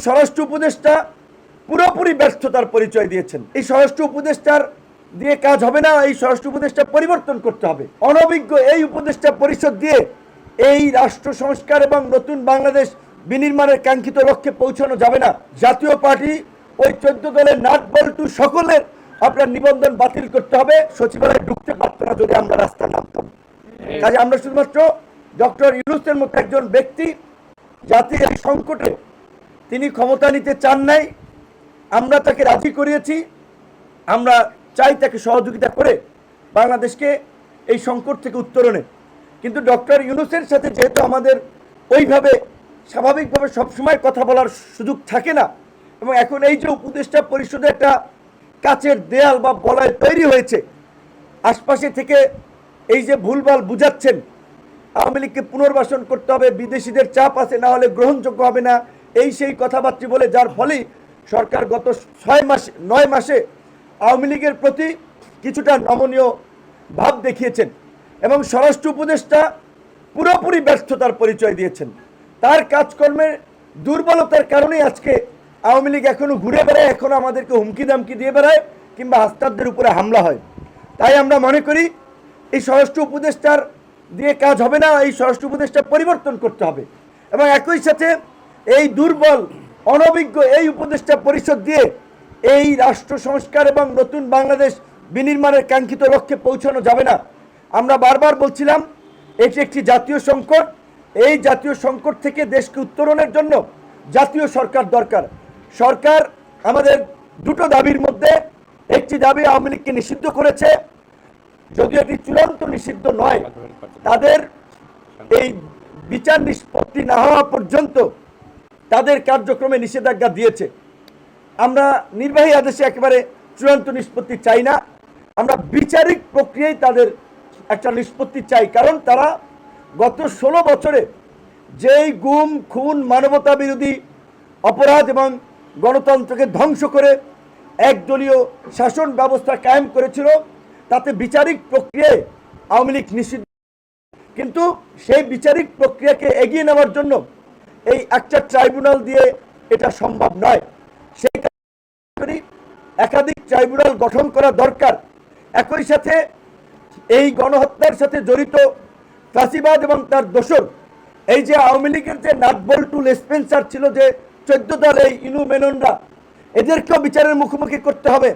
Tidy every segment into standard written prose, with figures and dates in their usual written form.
স্বরাষ্ট্র উপদেষ্টা পুরোপুরি ব্যর্থতার পরিচয় দিয়েছেন। এই স্বরাষ্ট্র উপদেষ্টার দিয়ে কাজ হবে না, এই স্বরাষ্ট্র উপদেষ্টা পরিবর্তন করতে হবে। অনভিজ্ঞ এই উপদেষ্টা পরিষদ দিয়ে এই রাষ্ট্র সংস্কার এবং নতুন বাংলাদেশ বিনির্মাণের কাঙ্ক্ষিত লক্ষ্যে পৌঁছানো যাবে না। জাতীয় পার্টি ওই 14 দলের নাট বল্টু সকলের আপনার নিবন্ধন বাতিল করতে হবে। সচিবালয়ে ঢুকতে পারত না যদি আমরা রাস্তায় নামতাম। কাজে আমরা শুধুমাত্র ডক্টর ইউনূসের মতো একজন ব্যক্তি জাতির এই সংকটে তিনি ক্ষমতা নিতে চান নাই, আমরা তাকে রাজি করিয়েছি। আমরা চাই তাকে সহযোগিতা করে বাংলাদেশকে এই সংকট থেকে উত্তরণে। কিন্তু ডক্টর ইউনূসের সাথে যেহেতু আমাদের ওইভাবে স্বাভাবিকভাবে সবসময় কথা বলার সুযোগ থাকে না, এবং এখন এই যে উপদেষ্টা পরিষদে একটা কাচের দেয়াল বা বলয় তৈরি হয়েছে, আশপাশে থেকে এই যে ভুলভাল বুঝাচ্ছেন আওয়ামী লীগকে পুনর্বাসন করতে হবে, বিদেশিদের চাপ আছে, না হলে গ্রহণযোগ্য হবে না, এই সেই কথাবার্তা বলে, যার ফলে সরকার গত 9 মাসে আওয়ামী লীগের প্রতি কিছুটা নমনীয় ভাব দেখিয়েছেন এবং স্বরাষ্ট্র উপদেষ্টা পুরোপুরি ব্যর্থতার পরিচয় দিয়েছেন। তার কাজকর্মের দুর্বলতার কারণেই আজকে আওয়ামী লীগ এখনো ঘুরে বেড়ায়, এখনো আমাদেরকে হুমকি দামকি দিয়ে বেড়ায় কিংবা হাসতাদের উপরে হামলা হয়। তাই আমরা মনে করি এই স্বরাষ্ট্র উপদেষ্টার দিয়ে কাজ হবে না, এই স্বরাষ্ট্র উপদেষ্টা পরিবর্তন করতে হবে এবং একই সাথে এই দুর্বল অনভিজ্ঞ এই উপদেষ্টা পরিষদ দিয়ে এই রাষ্ট্র সংস্কার এবং নতুন বাংলাদেশ বিনির্মাণের কাঙ্ক্ষিত লক্ষ্যে পৌঁছানো যাবে না। আমরা বারবার বলছিলাম এটি একটি জাতীয় সংকট, এই জাতীয় সংকট থেকে দেশকে উত্তরণের জন্য জাতীয় সরকার দরকার। সরকার আমাদের দুটো দাবির মধ্যে একটি দাবি আওয়ামী লীগকে নিষিদ্ধ করেছে, যদিও এটি চূড়ান্ত নিষিদ্ধ নয়, তাদের এই বিচার নিষ্পত্তি না হওয়া পর্যন্ত তাদের কার্যক্রমে নিষেধাজ্ঞা দিয়েছে। আমরা নির্বাহী আদেশে একেবারে চূড়ান্ত নিষ্পত্তি চাই না, আমরা বিচারিক প্রক্রিয়ায় তাদের একটা নিষ্পত্তি চাই। কারণ তারা গত 16 বছরে যেই গুম খুন মানবতা বিরোধী অপরাধ এবং গণতন্ত্রকে ধ্বংস করে একদলীয় শাসন ব্যবস্থা কায়েম করেছিল, তাতে বিচারিক প্রক্রিয়ায় আওয়ামী লীগ নিষিদ্ধ। কিন্তু সেই বিচারিক প্রক্রিয়াকে এগিয়ে নেওয়ার জন্য এই একটা ট্রাইব্যুনাল দিয়ে এটা সম্ভব নয়। সেই কারণে একাধিক ট্রাইব্যুনাল গঠন করা দরকার। একই সাথে এই গণহত্যার সাথে জড়িত ফাঁসিবাদ এবং তার দোসর এই যে আওয়ামী লীগের যে নাটবল্টু লেসপেন্সার ছিল, যে 14 দল এই ইনু মেননরা, এদেরকেও বিচারের মুখোমুখি করতে হবে।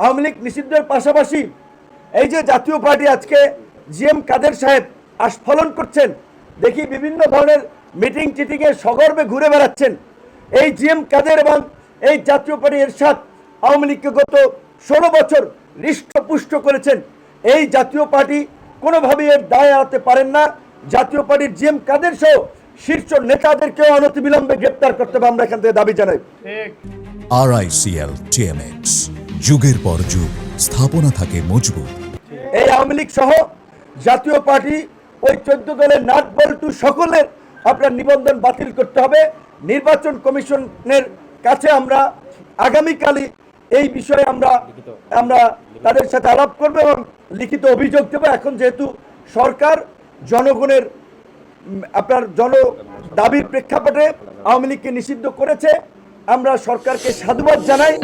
আওয়ামী লীগ নিষিদ্ধের পাশাপাশি এই যে জাতীয় পার্টি আজকে জিএম কাদের সাহেব আস্ফলন করছেন, দেখি বিভিন্ন ধরনের মিটিং টিটিংয়ে সগর্বে ঘুরে বেড়াচ্ছেন। এই জিএম কাদের এবং এই জাতীয় পার্টি এরশাদ আওয়ামী লীগকে গত 16 বছর হৃষ্টপুষ্ট করেছেন। এই জাতীয় পার্টি কোনোভাবেই এর দায় এড়াতে পারেন না। জাতীয় পার্টির জিএম কাদের সহ শীর্ষ নেতাদেরকেও অনতিবিলম্বে গ্রেপ্তার করতে হবে, আমরা এখান থেকে দাবি জানাই। RICL TMX, যুগের পর যুগ স্থাপনা থাকে মজবুত। এই আওয়ামী লীগ সহ জাতীয় পার্টি ওই 14 দলের নাট বল্টু সকলের আপনার নিবন্ধন বাতিল করতে হবে। নির্বাচন কমিশনের কাছে আমরা আগামীকালই এই বিষয়ে আমরা তাদের সাথে আলাপ করবো এবং লিখিত অভিযোগ দেবো। এখন যেহেতু সরকার জনগণের আপনার দাবির প্রেক্ষাপটে আওয়ামী লীগকে নিষিদ্ধ করেছে, আমরা সরকারকে সাধুবাদ জানাই।